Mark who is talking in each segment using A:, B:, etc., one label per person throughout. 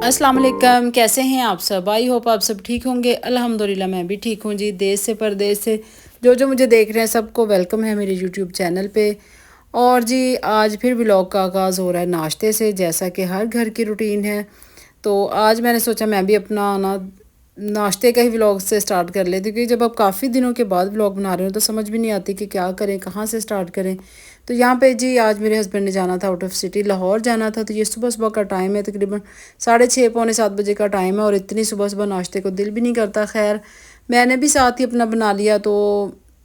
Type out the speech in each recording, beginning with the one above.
A: अस्सलाम वालेकुम। कैसे हैं आप सब? आई होप आप सब ठीक होंगे। अल्हम्दुलिल्लाह मैं भी ठीक हूँ जी। देश से परदेश से जो मुझे देख रहे हैं सबको वेलकम है मेरे यूट्यूब चैनल पे। और जी आज फिर व्लॉग का आगाज़ हो रहा है नाश्ते से, जैसा कि हर घर की रूटीन है। तो आज मैंने सोचा मैं भी अपना नाश्ते का ही व्लॉग से स्टार्ट कर लेती, क्योंकि जब आप काफ़ी दिनों के बाद व्लॉग बना रहे हो तो समझ भी नहीं आती कि क्या करें, कहाँ से स्टार्ट करें। तो यहाँ पे जी आज मेरे हस्बैंड ने जाना था आउट ऑफ सिटी, लाहौर जाना था। तो ये सुबह सुबह का टाइम है, तकरीबन 6:30 पौने 7 बजे का टाइम है, और इतनी सुबह सुबह नाश्ते को दिल भी नहीं करता। खैर मैंने भी साथ ही अपना बना लिया। तो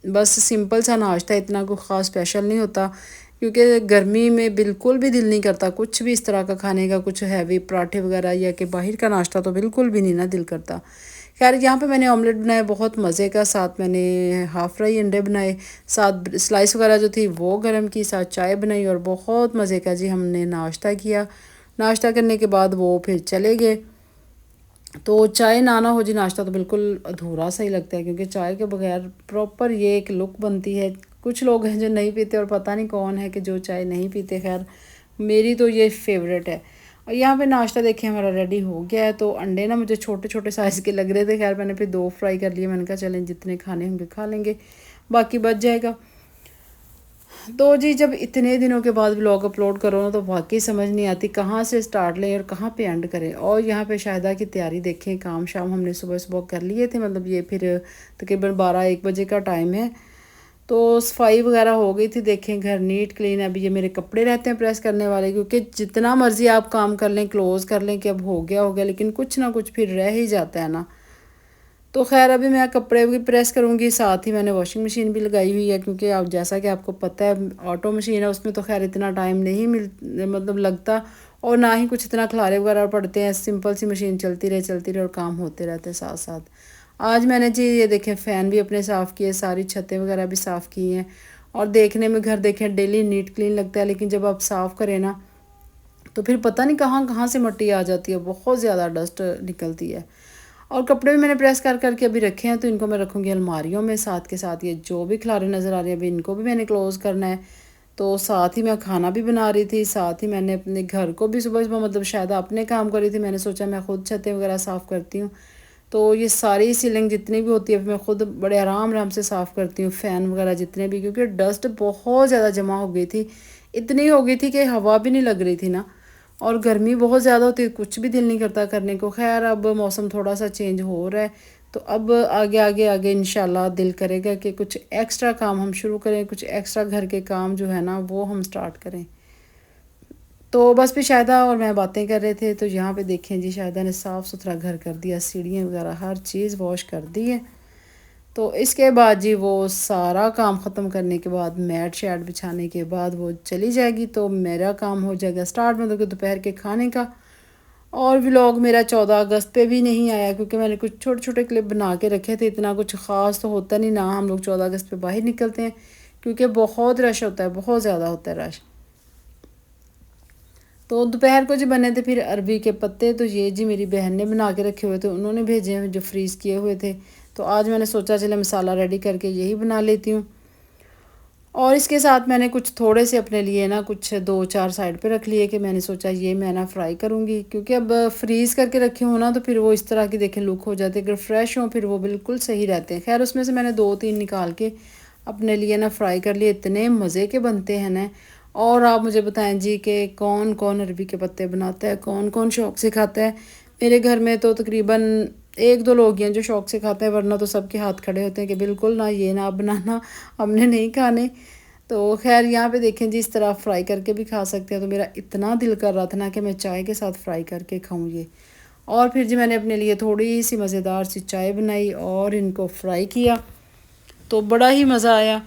A: बस सिंपल सा नाश्ता, इतना कोई ख़ास स्पेशल नहीं होता, क्योंकि गर्मी में बिल्कुल भी दिल नहीं करता कुछ भी इस तरह का खाने का, कुछ हैवी पराठे वगैरह या कि बाहर का नाश्ता तो बिल्कुल भी नहीं ना दिल करता। खैर यहाँ पे मैंने ऑमलेट बनाया बहुत मज़े का, साथ मैंने हाफ़ फ्राई अंडे बनाए, साथ स्लाइस वगैरह जो थी वो गर्म की, साथ चाय बनाई, और बहुत मज़े का जी हमने नाश्ता किया। नाश्ता करने के बाद वो फिर चले गए। तो चाय ना हो जी नाश्ता तो बिल्कुल अधूरा सा ही लगता है, क्योंकि चाय के बगैर प्रॉपर ये एक लुक बनती है। कुछ लोग हैं जो नहीं पीते, और पता नहीं कौन है कि जो चाय नहीं पीते। खैर मेरी तो ये फेवरेट है। और यहाँ पे नाश्ता देखिए हमारा रेडी हो गया है। तो अंडे ना मुझे छोटे छोटे साइज़ के लग रहे थे, खैर मैंने फिर 2 फ्राई कर लिए। मैंने कहा चलें जितने खाने होंगे खा लेंगे, बाकी बच जाएगा। तो जी जब इतने दिनों के बाद व्लॉग अपलोड करो ना, तो वाकई समझ नहीं आती कहाँ से स्टार्ट लें और कहाँ पे एंड करें। और यहाँ पे शायदा की तैयारी देखें, काम शाम हमने सुबह सुबह कर लिए थे, मतलब ये फिर तकरीबन 12-1 बजे का टाइम है। तो सफाई वगैरह हो गई थी, देखें घर नीट क्लीन। अभी ये मेरे कपड़े रहते हैं प्रेस करने वाले, क्योंकि जितना मर्ज़ी आप काम कर लें, क्लोज़ कर लें कि अब हो गया, लेकिन कुछ ना कुछ फिर रह ही जाता है ना। तो खैर अभी मैं कपड़े भी प्रेस करूँगी, साथ ही मैंने वॉशिंग मशीन भी लगाई हुई है, क्योंकि आप जैसा कि आपको पता है ऑटो मशीन है, उसमें तो खैर इतना टाइम नहीं मतलब लगता, और ना ही कुछ इतना खलारे वगैरह पड़ते हैं। सिंपल सी मशीन चलती रहे और काम होते रहते हैं साथ साथ। आज मैंने जी ये देखें फ़ैन भी अपने साफ़ किए, सारी छतें वगैरह भी साफ़ की हैं। और देखने में घर देखें डेली नीट क्लीन लगता है, लेकिन जब आप साफ़ करें ना तो फिर पता नहीं कहाँ कहाँ से मिट्टी आ जाती है, बहुत ज़्यादा डस्ट निकलती है। और कपड़े भी मैंने प्रेस कर करके अभी रखे हैं, तो इनको मैं रखूँगी अलमारियों में। साथ के साथ ये जो भी खिलारे नज़र आ रहे हैं अभी इनको भी मैंने क्लोज़ करना है। तो साथ ही मैं खाना भी बना रही थी, साथ ही मैंने अपने घर को भी सुबह सुबह मतलब शायद अपने काम कर रही थी, मैंने सोचा मैं खुद छतें वगैरह साफ़ करती हूँ। तो ये सारी सीलिंग जितनी भी होती है मैं खुद बड़े आराम आराम से साफ़ करती हूँ, फ़ैन वगैरह जितने भी, क्योंकि डस्ट बहुत ज़्यादा जमा हो गई थी। इतनी हो गई थी कि हवा भी नहीं लग रही थी ना, और गर्मी बहुत ज़्यादा होती है, कुछ भी दिल नहीं करता करने को। खैर अब मौसम थोड़ा सा चेंज हो रहा है, तो अब आगे आगे आगे इंशाल्लाह दिल करेगा कि कुछ एक्स्ट्रा काम हम शुरू करें, कुछ एक्स्ट्रा घर के काम जो है ना वो हम स्टार्ट करें। तो बस भी शायदा और मैं बातें कर रहे थे, तो यहाँ पे देखें जी शायदा ने साफ़ सुथरा घर कर दिया, सीढ़ियाँ वगैरह हर चीज़ वॉश कर दी है। तो इसके बाद जी वो सारा काम ख़त्म करने के बाद, मैट शैट बिछाने के बाद वो चली जाएगी, तो मेरा काम हो जाएगा स्टार्ट, मतलब कि दोपहर के खाने का। और व्लॉग मेरा 14 अगस्त पे भी नहीं आया, क्योंकि मैंने कुछ छोटे छोटे क्लिप बना के रखे थे। इतना कुछ ख़ास तो होता नहीं ना, हम लोग 14 अगस्त पे बाहर निकलते हैं, क्योंकि बहुत रश होता है, बहुत ज़्यादा होता है रश। तो दोपहर को जो बने थे फिर अरबी के पत्ते, तो ये जी मेरी बहन ने बना के रखे हुए थे, उन्होंने भेजे हैं जो फ्रीज़ किए हुए थे। तो आज मैंने सोचा चले मसाला रेडी करके यही बना लेती हूँ। और इसके साथ मैंने कुछ थोड़े से अपने लिए ना कुछ 2-4 साइड पे रख लिए, कि मैंने सोचा ये मैं ना फ्राई करूँगी, क्योंकि अब फ्रीज़ करके रखे हो ना तो फिर वो इस तरह की देखें लुक हो जाती है। अगर फ्रेश हो फिर वो बिल्कुल सही रहते हैं। खैर उसमें से मैंने 2-3 निकाल के अपने लिए ना फ्राई कर लिए, इतने मज़े के बनते हैं ना। और आप मुझे बताएं जी कि कौन कौन अरबी के पत्ते बनाता है, कौन कौन शौक़ से खाता है। मेरे घर में तो तकरीबन 1-2 लोग हैं जो शौक़ से खाते हैं, वरना तो सबके हाथ खड़े होते हैं कि बिल्कुल ना ये ना बनाना, हमने नहीं खाने। तो खैर यहाँ पे देखें जी इस तरह फ्राई करके भी खा सकते हैं। तो मेरा इतना दिल कर रहा था ना कि मैं चाय के साथ फ्राई करके खाऊं ये। और फिर जी मैंने अपने लिए थोड़ी सी मज़ेदार सी चाय बनाई और इनको फ्राई किया, तो बड़ा ही मज़ा आया।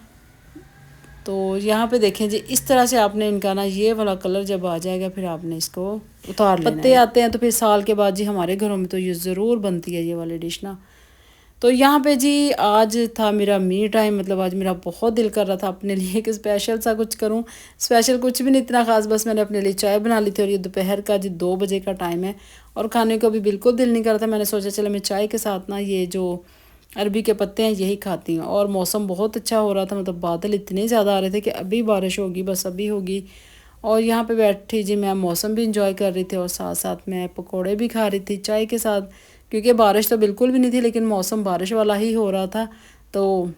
A: तो यहाँ पे देखें जी इस तरह से आपने इनका ना ये वाला कलर जब आ जाएगा फिर आपने इसको उतार लेना है। पत्ते आते हैं तो फिर साल के बाद जी हमारे घरों में तो ये ज़रूर बनती है ये वाली डिश ना। तो यहाँ पे जी आज था मेरा मी टाइम, मतलब आज मेरा बहुत दिल कर रहा था अपने लिए कि स्पेशल सा कुछ करूँ। स्पेशल कुछ भी नहीं इतना ख़ास, बस मैंने अपने लिए चाय बना ली थी, और ये दोपहर का जी 2 बजे का टाइम है, और खाने को भी बिल्कुल दिल नहीं कर रहा था। मैंने सोचा चलो मैं चाय के साथ ना ये जो अरबी के पत्ते हैं यही खाती हूँ। और मौसम बहुत अच्छा हो रहा था, मतलब बादल इतने ज़्यादा आ रहे थे कि अभी बारिश होगी, बस अभी होगी। और यहाँ पे बैठी जी मैं मौसम भी इंजॉय कर रही थी और साथ साथ मैं पकोड़े भी खा रही थी चाय के साथ, क्योंकि बारिश तो बिल्कुल भी नहीं थी लेकिन मौसम बारिश वाला ही हो रहा था। तो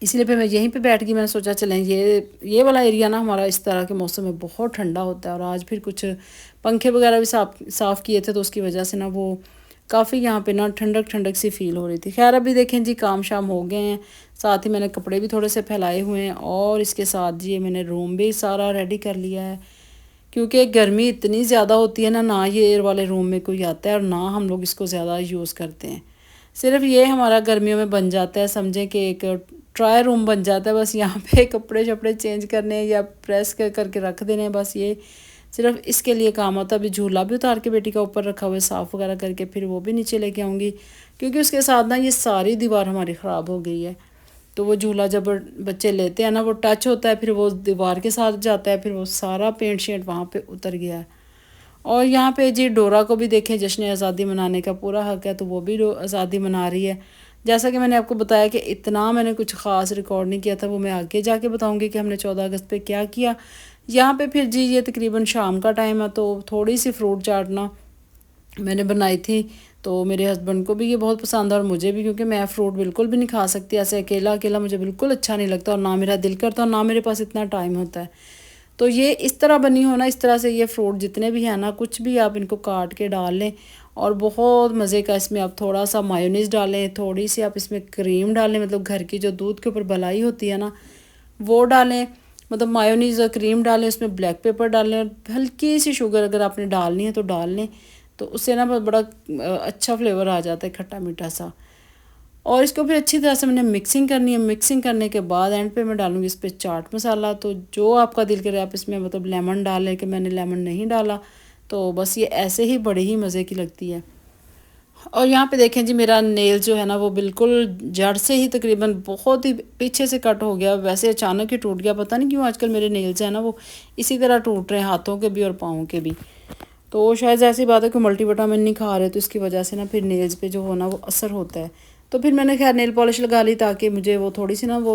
A: इसलिए फिर मैं यहीं पे बैठ गई। मैंने सोचा चलें ये वाला एरिया ना हमारा इस तरह के मौसम में बहुत ठंडा होता है, और आज फिर कुछ पंखे वगैरह भी साफ़ किए थे तो उसकी वजह से ना वो काफ़ी यहाँ पे ना ठंडक ठंडक सी फील हो रही थी। खैर अभी देखें जी काम शाम हो गए हैं, साथ ही मैंने कपड़े भी थोड़े से फैलाए हुए हैं और इसके साथ जी मैंने रूम भी सारा रेडी कर लिया है, क्योंकि गर्मी इतनी ज़्यादा होती है ना ये एयर वाले रूम में कोई आता है और ना हम लोग इसको ज़्यादा यूज़ करते हैं। सिर्फ ये हमारा गर्मियों में बन जाता है, समझें कि एक ट्राई रूम बन जाता है, बस यहाँ पे कपड़े शपड़े चेंज करने या प्रेस करके रख देने, बस ये सिर्फ इसके लिए काम होता है। अभी झूला भी उतार के बेटी का ऊपर रखा हुआ है साफ़ वगैरह करके, फिर वो भी नीचे लेके आऊँगी, क्योंकि उसके साथ ना ये सारी दीवार हमारी ख़राब हो गई है। तो वो झूला जब बच्चे लेते हैं ना वो टच होता है, फिर वो दीवार के साथ जाता है, फिर वो सारा पेंट शेंट वहाँ पे उतर गया है। और यहाँ पे जी डोरा को भी देखें जश्न आज़ादी मनाने का पूरा हक है, तो वो भी आज़ादी मना रही है। जैसा कि मैंने आपको बताया कि इतना मैंने कुछ ख़ास रिकॉर्ड नहीं किया था, वो मैं आगे जाके बताऊँगी कि हमने 14 अगस्त पे क्या किया। यहाँ पे फिर जी ये तकरीबन शाम का टाइम है, तो थोड़ी सी फ्रूट चाट ना मैंने बनाई थी, तो मेरे हस्बैंड को भी ये बहुत पसंद है और मुझे भी, क्योंकि मैं फ़्रूट बिल्कुल भी नहीं खा सकती ऐसे अकेला अकेला, मुझे बिल्कुल अच्छा नहीं लगता और ना मेरा दिल करता और ना मेरे पास इतना टाइम होता है। तो ये इस तरह बनी हो ना, इस तरह से ये फ्रूट जितने भी हैं ना, कुछ भी आप इनको काट के डाल लें और बहुत मज़े का इसमें आप थोड़ा सा मायोनीज़ डालें, थोड़ी सी आप इसमें क्रीम डालें, मतलब घर की जो दूध के ऊपर मलाई होती है ना वो डालें, मतलब मायोनीज़ और क्रीम डालें, उसमें ब्लैक पेपर डालें और हल्की सी शुगर अगर आपने डालनी है तो डाल लें, तो उससे ना बड़ा अच्छा फ्लेवर आ जाता है खट्टा मीठा सा। और इसको फिर अच्छी तरह से मैंने मिक्सिंग करनी है। मिक्सिंग करने के बाद एंड पे मैं डालूँगी इस पर चाट मसाला, तो जो आपका दिल करे आप इसमें मतलब लेमन डालें, कि मैंने लेमन नहीं डाला, तो बस ये ऐसे ही बड़ी ही मज़े की लगती है। और यहाँ पे देखें जी मेरा नेल जो है ना वो बिल्कुल जड़ से ही तकरीबन बहुत ही पीछे से कट हो गया, वैसे अचानक ही टूट गया, पता नहीं क्यों आजकल मेरे नेल्स हैं ना वो इसी तरह टूट रहे हैं, हाथों के भी और पाँव के भी। तो शायद ऐसी बात है कि मल्टीविटामिन नहीं खा रहे, तो इसकी वजह से ना फिर नेल्स पे जो होना वो असर होता है। तो फिर मैंने खैर नेल पॉलिश लगा ली, ताकि मुझे वो थोड़ी सी ना वो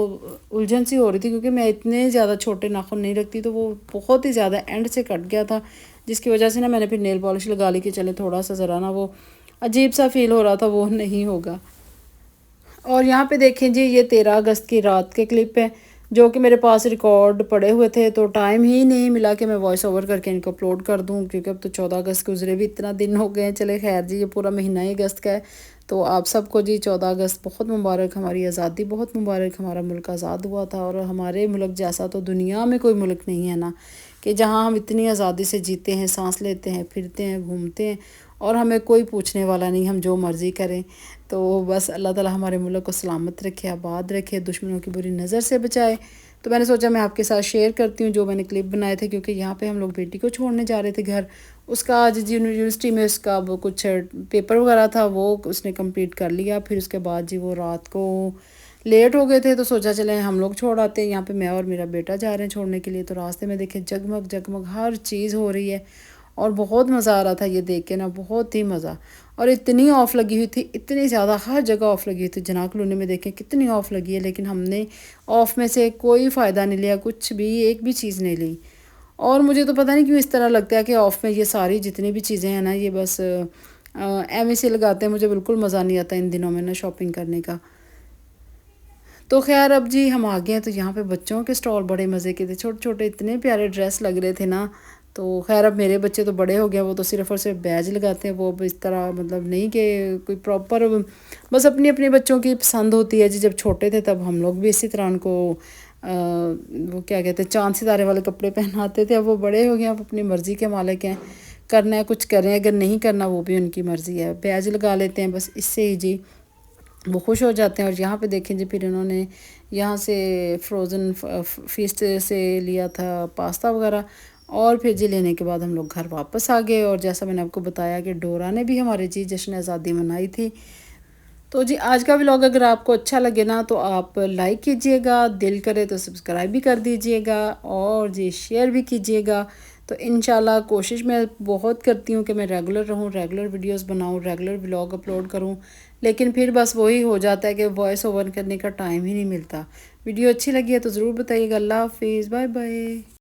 A: उलझन सी हो रही थी, क्योंकि मैं इतने ज़्यादा छोटे नाखून नहीं रखती, तो वो बहुत ही ज़्यादा एंड से कट गया था, जिसकी वजह से ना मैंने फिर नेल पॉलिश लगा ली कि चले थोड़ा सा ज़रा ना वो अजीब सा फील हो रहा था वो नहीं होगा। और यहाँ पे देखें जी ये 13 अगस्त की रात के क्लिप है, जो कि मेरे पास रिकॉर्ड पड़े हुए थे, तो टाइम ही नहीं मिला कि मैं वॉइस ओवर करके इनको अपलोड कर दूँ, क्योंकि अब तो 14 अगस्त गुजरे भी इतना दिन हो गए हैं। चले खैर जी ये पूरा महीना ही अगस्त का है, तो आप सबको जी 14 अगस्त बहुत मुबारक, हमारी आज़ादी बहुत मुबारक, हमारा मुल्क आज़ाद हुआ था। और हमारे मुल्क जैसा तो दुनिया में कोई मुल्क नहीं है ना, कि जहाँ हम इतनी आज़ादी से जीते हैं, सांस लेते हैं, फिरते हैं, घूमते हैं और हमें कोई पूछने वाला नहीं, हम जो मर्ज़ी करें। तो बस अल्लाह ताला हमारे मुल्क को सलामत रखे, आबाद रखे, दुश्मनों की बुरी नज़र से बचाए। तो मैंने सोचा मैं आपके साथ शेयर करती हूँ जो मैंने क्लिप बनाए थे, क्योंकि यहाँ पे हम लोग बेटी को छोड़ने जा रहे थे घर। उसका आज जी यूनिवर्सिटी में उसका वो कुछ पेपर वगैरह था, वो उसने कंप्लीट कर लिया। फिर उसके बाद जी वो रात को लेट हो गए थे, तो सोचा चले हम लोग छोड़ आते हैं। यहाँ पे मैं और मेरा बेटा जा रहे हैं छोड़ने के लिए। तो रास्ते में देखे जगमग जगमग हर चीज़ हो रही है और बहुत मज़ा आ रहा था ये देख के ना, बहुत ही मज़ा। और इतनी ऑफ़ लगी हुई थी, इतनी ज़्यादा हर जगह ऑफ़ लगी हुई थी। जना कॉलोनी में देखें कितनी ऑफ़ लगी है, लेकिन हमने ऑफ़ में से कोई फ़ायदा नहीं लिया, कुछ भी एक भी चीज़ नहीं ली। और मुझे तो पता नहीं क्यों इस तरह लगता है कि ऑफ़ में ये सारी जितनी भी चीज़ें हैं ना ये बस एम से लगाते हैं। मुझे बिल्कुल मज़ा नहीं आता इन दिनों में ना शॉपिंग करने का। तो खैर अब जी हम आ गए हैं, तो यहाँ पे बच्चों के स्टॉल बड़े मज़े के थे, छोटे छोटे इतने प्यारे ड्रेस लग रहे थे ना। तो खैर अब मेरे बच्चे तो बड़े हो गए, वो तो सिर्फ़ और सिर्फ बैज लगाते हैं, वो अब इस तरह मतलब नहीं कि कोई प्रॉपर, बस अपनी अपनी बच्चों की पसंद होती है जी। जब छोटे थे तब हम लोग भी इसी तरह उनको वो क्या कहते हैं चाँद सितारे वाले कपड़े पहनाते थे। अब वो बड़े हो गए, अब अपनी मर्ज़ी के मालिक हैं, करना है कुछ करें, अगर नहीं करना वो भी उनकी मर्ज़ी है। बैज लगा लेते हैं बस, इससे ही जी वो खुश हो जाते हैं। और यहाँ पे देखें जी फिर इन्होंने यहाँ से फ्रोज़न फीस्ट से लिया था पास्ता वगैरह, और फिर जी लेने के बाद हम लोग घर वापस आ गए। और जैसा मैंने आपको बताया कि डोरा ने भी हमारे जी जश्न आज़ादी मनाई थी। तो जी आज का व्लॉग अगर आपको अच्छा लगे ना तो आप लाइक कीजिएगा, दिल करे तो सब्सक्राइब भी कर दीजिएगा और जी शेयर भी कीजिएगा। तो इंशाल्लाह कोशिश मैं बहुत करती हूँ कि मैं रेगुलर रहूँ, रेगुलर वीडियोस बनाऊँ, रेगुलर व्लॉग अपलोड करूँ, लेकिन फिर बस वही हो जाता है कि वॉइस ओवर करने का टाइम ही नहीं मिलता। वीडियो अच्छी लगी है तो ज़रूर बताइएगा। अल्लाह हाफिज़, बाय बाय।